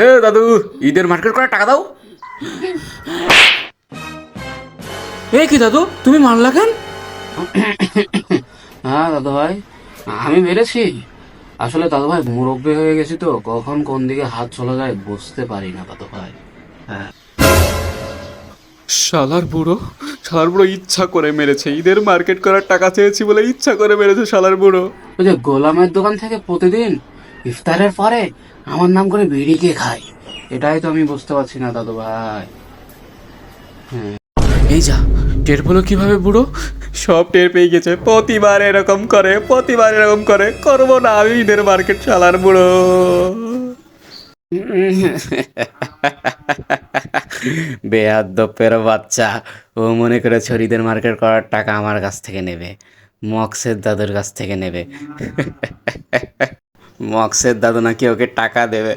এ দাদু, ঈদের মার্কেট করার টাকা দাও। এ কি দাদু, তুমি মারলা কেন? হ্যাঁ দাদু ভাই, আমি মেরেছি। আসলে দাদু ভাই মুরব্বী হয়ে গেছি তো, কখন কোন দিকে হাত চলে যায় বুঝতে পারি না দাদু ভাই। হ্যাঁ। শালার বুড়ো, শালার বুড়ো ইচ্ছা করে মেরেছে। ঈদের মার্কেট করার টাকা চেয়েছি বলে ইচ্ছা করে মেরেছে শালার বুড়ো। ওই যে গোলামের দোকান থেকে প্রতিদিন ইফতারের পরে আমার নাম করে বিড়ি কে খায়, এটাই তো আমি বুঝতে পারছি না দাদু ভাই। এই যা, টের পেলো কিভাবে বুড়ো? সব টের পেয়ে গেছে। প্রতিবার এরকম করে, প্রতিবার এরকম করে। করবো না আমি ঈদের মার্কেট, শালার বুড়ো। বেয়াদ্দপের বাচ্চা, ও মনে করেছে ওর ঈদের মার্কেট করার টাকা আমার কাছ থেকে নেবে, মক্সের দাদুর কাছ থেকে নেবে। মক্সের দাদু নাকি ওকে টাকা দেবে।